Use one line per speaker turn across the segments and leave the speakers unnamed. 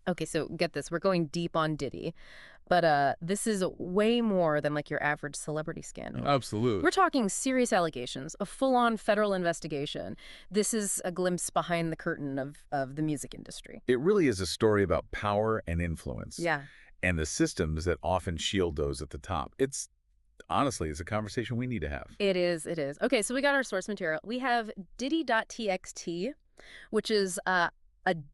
Okay, so get this. We're going deep on Diddy, but this is way more than like your average celebrity scandal.
Absolutely.
We're talking serious allegations, a full-on federal investigation. This is a glimpse behind the curtain of the music industry.
It really is a story about power and influence
Yeah.
and the systems that often shield those at the top. Honestly, it's a conversation we need to have.
It is, it is. Okay, so we got our source material. We have Diddy.txt, which is a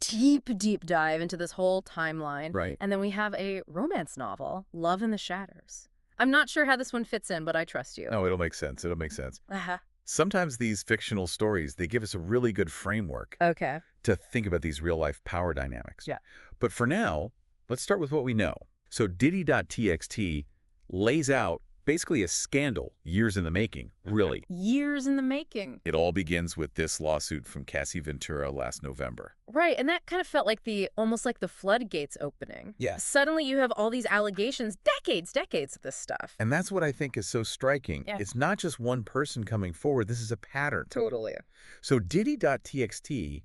deep, deep dive into this whole timeline.
Right.
And then we have a romance novel, Love in the Shadows. I'm not sure how this one fits in, but I trust you.
No, it'll make sense. It'll make sense.
Uh-huh.
Sometimes these fictional stories, they give us a really good framework
Okay.
to think about these real-life power dynamics.
Yeah.
But for now, let's start with what we know. So Diddy.txt lays out basically a scandal years in the making, really.
Years in the making.
It all begins with this lawsuit from Cassie Ventura last November.
Right, and that kind of felt like almost like the floodgates opening.
Yes.
Suddenly you have all these allegations, decades of this stuff.
And that's what I think is so striking.
Yeah.
It's not just one person coming forward. This is a pattern.
Totally.
So Diddy.txt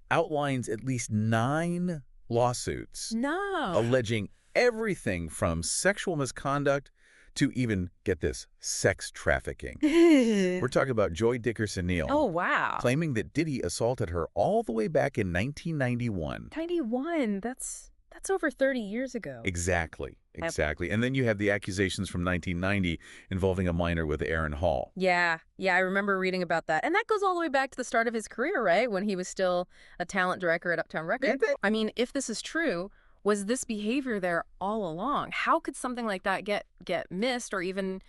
outlines at least 9 lawsuits
No.
alleging everything from sexual misconduct to even, get this, sex trafficking. We're talking about Joy Dickerson Neal.
Oh, wow.
Claiming that Diddy assaulted her all the way back in 1991.
91, that's over 30 years ago.
Exactly. And then you have the accusations from 1990 involving a minor with Aaron Hall.
Yeah, I remember reading about that. And that goes all the way back to the start of his career, right? When he was still a talent director at Uptown Records. I mean, if this is true, was this behavior there all along? How could something like that get missed or even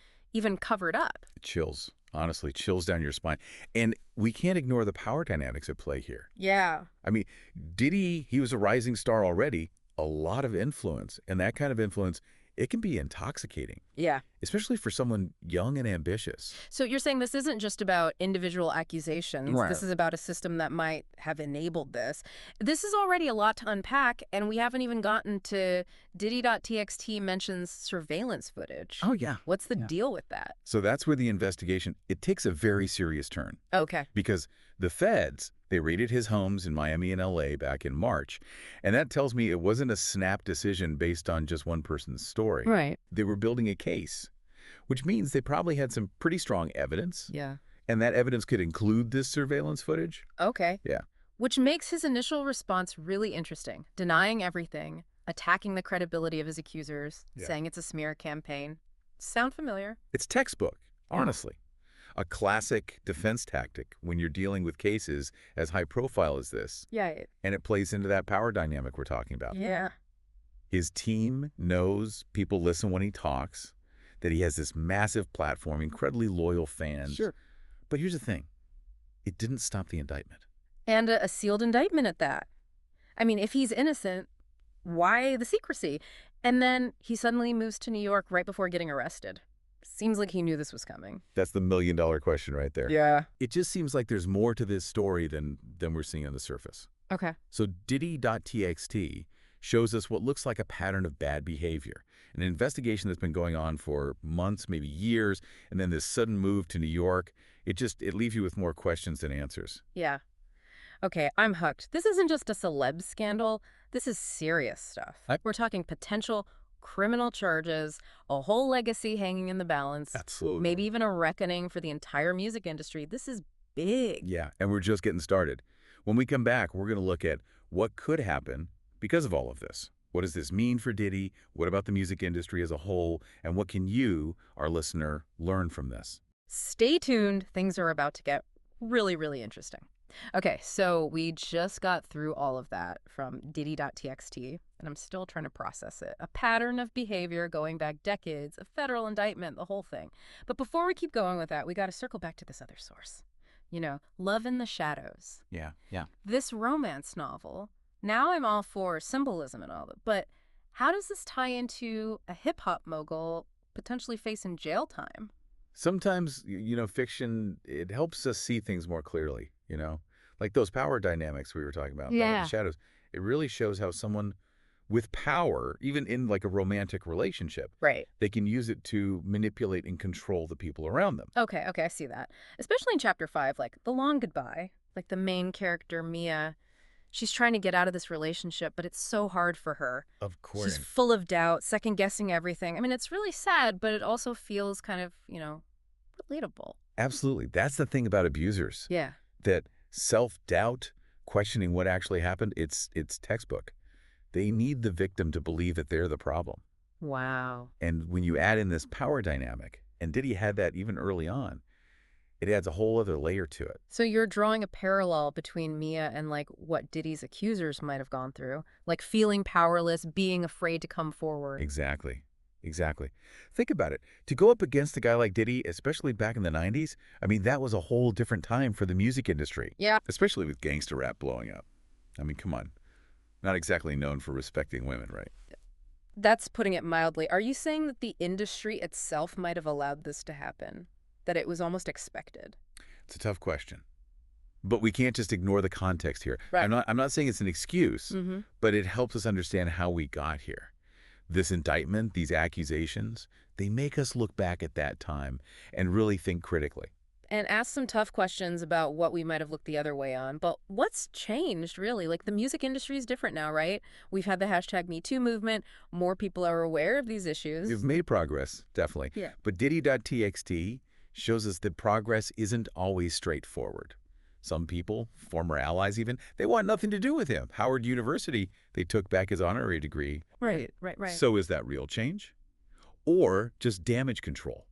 covered up?
Chills. Honestly, chills down your spine. And we can't ignore the power dynamics at play here.
Yeah.
I mean, Diddy, he was a rising star already, a lot of influence. And that kind of influence, it can be intoxicating,
Yeah.
especially for someone young and ambitious.
So you're saying this isn't just about individual accusations.
Right.
This is about a system that might have enabled this. This is already a lot to unpack, and we haven't even gotten to Diddy.txt mentions surveillance footage.
Oh, yeah.
What's the deal with that?
So that's where the investigation, it takes a very serious turn.
Okay.
Because the feds, they raided his homes in Miami and LA back in March. And that tells me it wasn't a snap decision based on just one person's story.
Right.
They were building a case, which means they probably had some pretty strong evidence.
Yeah.
And that evidence could include this surveillance footage.
Okay.
Yeah.
Which makes his initial response really interesting. Denying everything, attacking the credibility of his accusers, saying it's a smear campaign. Sound familiar?
It's textbook, honestly. A classic defense tactic when you're dealing with cases as high profile as this.
Yeah.
And it plays into that power dynamic we're talking about.
Yeah.
His team knows people listen when he talks, that he has this massive platform, incredibly loyal fans.
Sure.
But here's the thing. It didn't stop the indictment.
And a sealed indictment at that. I mean, if he's innocent, why the secrecy? And then he suddenly moves to New York right before getting arrested. Seems like he knew this was coming.
That's the million-dollar question right there.
Yeah.
It just seems like there's more to this story than we're seeing on the surface.
Okay.
So Diddy.txt shows us what looks like a pattern of bad behavior, an investigation that's been going on for months, maybe years, and then this sudden move to New York. It leaves you with more questions than answers.
Yeah. Okay, I'm hooked. This isn't just a celeb scandal. This is serious stuff. We're talking potential criminal charges, a whole legacy hanging in the balance.
Absolutely.
Maybe even a reckoning for the entire music industry. This is big.
Yeah, and we're just getting started. When we come back, we're going to look at what could happen because of all of this. What does this mean for Diddy? What about the music industry as a whole? And what can you, our listener, learn from this?
Stay tuned. Things are about to get really, really interesting. Okay, so we just got through all of that from Diddy.txt, and I'm still trying to process it. A pattern of behavior going back decades, a federal indictment, the whole thing. But before we keep going with that, we got to circle back to this other source. You know, Love in the Shadows.
Yeah.
This romance novel, now I'm all for symbolism and all that, but how does this tie into a hip-hop mogul potentially facing jail time?
Sometimes, fiction, it helps us see things more clearly, Like those power dynamics we were talking about,
Yeah.
the shadows. It really shows how someone with power, even in like a romantic relationship,
Right.
they can use it to manipulate and control the people around them.
Okay, I see that. Especially in chapter 5, like The Long Goodbye, like the main character, Mia, She's trying to get out of this relationship, but it's so hard for her.
Of course.
She's full of doubt, second-guessing everything. I mean, it's really sad, but it also feels kind of, relatable.
Absolutely. That's the thing about abusers,
Yeah.
that self-doubt, questioning what actually happened, it's textbook. They need the victim to believe that they're the problem.
Wow.
And when you add in this power dynamic, and Diddy had that even early on, it adds a whole other layer to it.
So you're drawing a parallel between Mia and, like, what Diddy's accusers might have gone through, like feeling powerless, being afraid to come forward.
Exactly. Exactly. Think about it. To go up against a guy like Diddy, especially back in the 90s, I mean, that was a whole different time for the music industry,
Yeah.
especially with gangster rap blowing up. I mean, come on. Not exactly known for respecting women, right?
That's putting it mildly. Are you saying that the industry itself might have allowed this to happen? That it was almost expected?
It's a tough question. But we can't just ignore the context here.
Right.
I'm not saying it's an excuse,
Mm-hmm.
but it helps us understand how we got here. This indictment, these accusations, they make us look back at that time and really think critically.
And ask some tough questions about what we might have looked the other way on. But what's changed, really? Like, the music industry is different now, right? We've had the hashtag #MeToo movement. More people are aware of these issues.
We've made progress, definitely.
Yeah.
But Diddy.txt shows us that progress isn't always straightforward. Some people, former allies even, they want nothing to do with him. Howard University, they took back his honorary degree.
Right.
So is that real change? Or just damage control?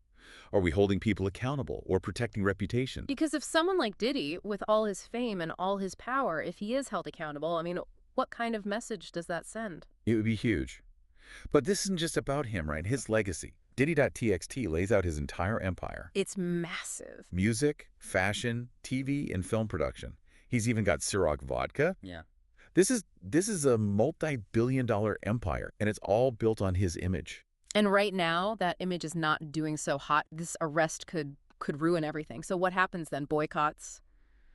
Are we holding people accountable or protecting reputation?
Because if someone like Diddy, with all his fame and all his power, if he is held accountable, I mean, what kind of message does that send?
It would be huge. But this isn't just about him, right? His legacy. Diddy.txt lays out his entire empire.
It's massive.
Music, fashion, TV, and film production. He's even got Ciroc vodka.
Yeah.
This is a multi-billion-dollar empire, and it's all built on his image.
And right now, that image is not doing so hot. This arrest could ruin everything. So what happens then? Boycotts?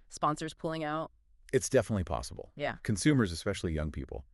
Sponsors pulling out?
It's definitely possible.
Yeah.
Consumers, especially young people,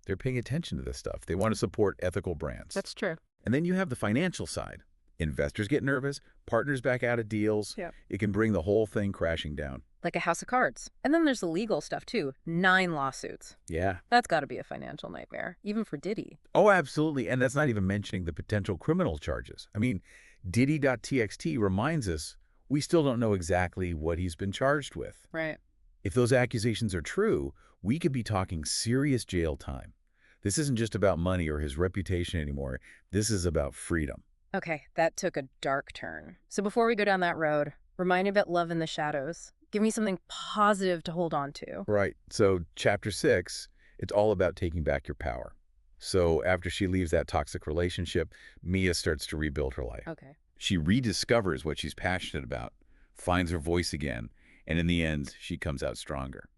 they're paying attention to this stuff. They want to support ethical brands.
That's true.
And then you have the financial side. Investors get nervous, partners back out of deals.
Yeah.
It can bring the whole thing crashing down.
Like a house of cards. And then there's the legal stuff, too. 9 lawsuits.
Yeah.
That's got to be a financial nightmare, even for Diddy.
Oh, absolutely. And that's not even mentioning the potential criminal charges. I mean, Diddy.txt reminds us we still don't know exactly what he's been charged with.
Right.
If those accusations are true, we could be talking serious jail time. This isn't just about money or his reputation anymore. This is about freedom.
Okay, that took a dark turn. So before we go down that road, remind me about Love in the Shadows. Give me something positive to hold on to.
Right. So chapter 6, it's all about taking back your power. So after she leaves that toxic relationship, Mia starts to rebuild her life.
Okay.
She rediscovers what she's passionate about, finds her voice again, and in the end, she comes out stronger.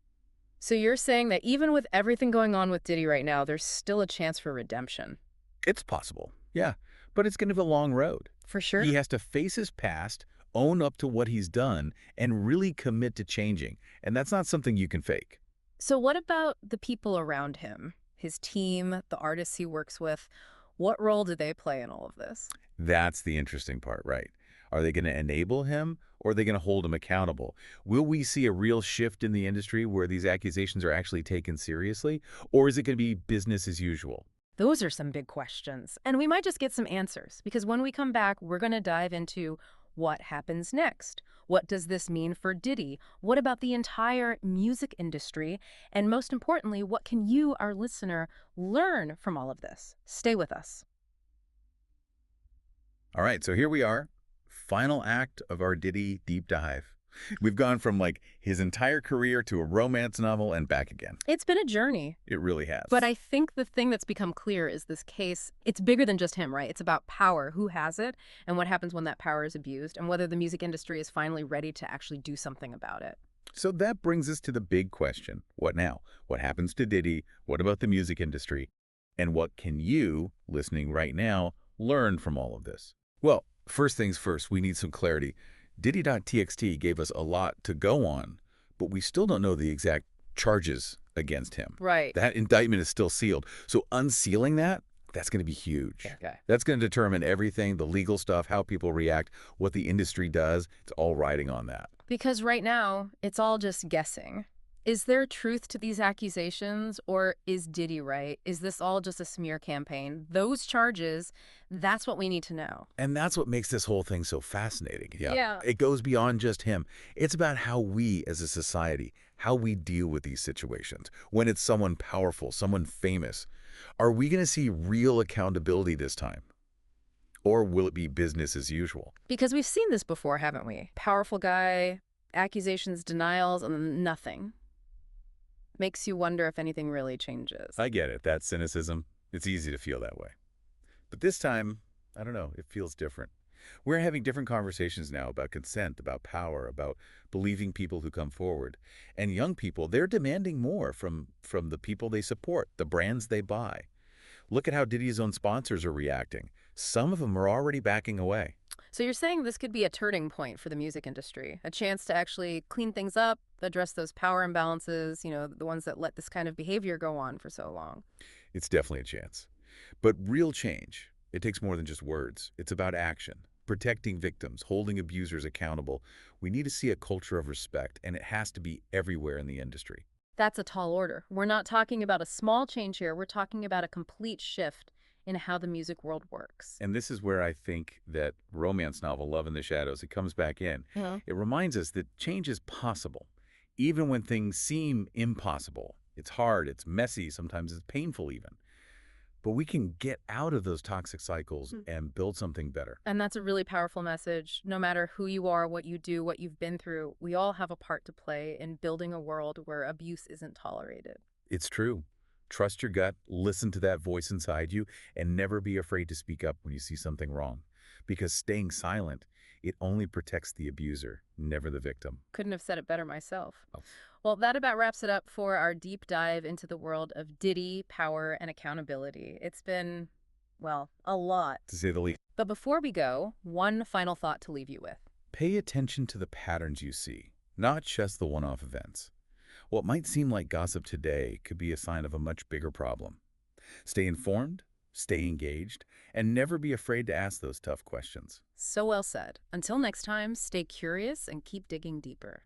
So you're saying that even with everything going on with Diddy right now, there's still a chance for redemption?
It's possible, yeah, but it's going to be a long road.
For sure?
He has to face his past, own up to what he's done, and really commit to changing. And that's not something you can fake.
So what about the people around him? His team, the artists he works with? What role do they play in all of this?
That's the interesting part, right? Are they going to enable him, or are they going to hold him accountable? Will we see a real shift in the industry where these accusations are actually taken seriously, or is it going to be business as usual?
Those are some big questions, and we might just get some answers, because when we come back, we're going to dive into what happens next. What does this mean for Diddy? What about the entire music industry? And most importantly, what can you, our listener, learn from all of this? Stay with us.
All right, so here we are. Final act of our Diddy deep dive. We've gone from like his entire career to a romance novel and back again.
It's been a journey.
It really has.
But I think the thing that's become clear is this case, it's bigger than just him, right? It's about power, who has it, and what happens when that power is abused, and whether the music industry is finally ready to actually do something about it.
So that brings us to the big question. What now? What happens to Diddy? What about the music industry? And what can you, listening right now, learn from all of this? Well, first things first, we need some clarity. Diddy.txt gave us a lot to go on, but we still don't know the exact charges against him.
Right.
That indictment is still sealed. So unsealing that, that's going to be huge.
Okay.
That's going to determine everything, the legal stuff, how people react, what the industry does. It's all riding on that.
Because right now, it's all just guessing. Is there truth to these accusations, or is Diddy right? Is this all just a smear campaign? Those charges, that's what we need to know.
And that's what makes this whole thing so fascinating. Yeah.
Yeah.
It goes beyond just him. It's about how we as a society, how we deal with these situations. When it's someone powerful, someone famous, are we going to see real accountability this time? Or will it be business as usual?
Because we've seen this before, haven't we? Powerful guy, accusations, denials, and then nothing. Makes you wonder if anything really changes.
I get it, that cynicism. It's easy to feel that way. But this time, I don't know, it feels different. We're having different conversations now about consent, about power, about believing people who come forward. And young people, they're demanding more from the people they support, the brands they buy. Look at how Diddy's own sponsors are reacting. Some of them are already backing away.
So you're saying this could be a turning point for the music industry, a chance to actually clean things up, address those power imbalances, the ones that let this kind of behavior go on for so long.
It's definitely a chance. But real change, it takes more than just words. It's about action, protecting victims, holding abusers accountable. We need to see a culture of respect, and it has to be everywhere in the industry.
That's a tall order. We're not talking about a small change here. We're talking about a complete shift in how the music world works.
And this is where I think that romance novel, Love in the Shadows, it comes back in.
Yeah.
It reminds us that change is possible, even when things seem impossible. It's hard, it's messy, sometimes it's painful even. But we can get out of those toxic cycles and build something better.
And that's a really powerful message. No matter who you are, what you do, what you've been through, we all have a part to play in building a world where abuse isn't tolerated.
It's true. Trust your gut, listen to that voice inside you, and never be afraid to speak up when you see something wrong. Because staying silent, it only protects the abuser, never the victim.
Couldn't have said it better myself.
Oh.
Well, that about wraps it up for our deep dive into the world of Diddy, power, and accountability. It's been, well, a lot.
To say the least.
But before we go, one final thought to leave you with.
Pay attention to the patterns you see, not just the one-off events. What might seem like gossip today could be a sign of a much bigger problem. Stay informed, stay engaged, and never be afraid to ask those tough questions.
So well said. Until next time, stay curious and keep digging deeper.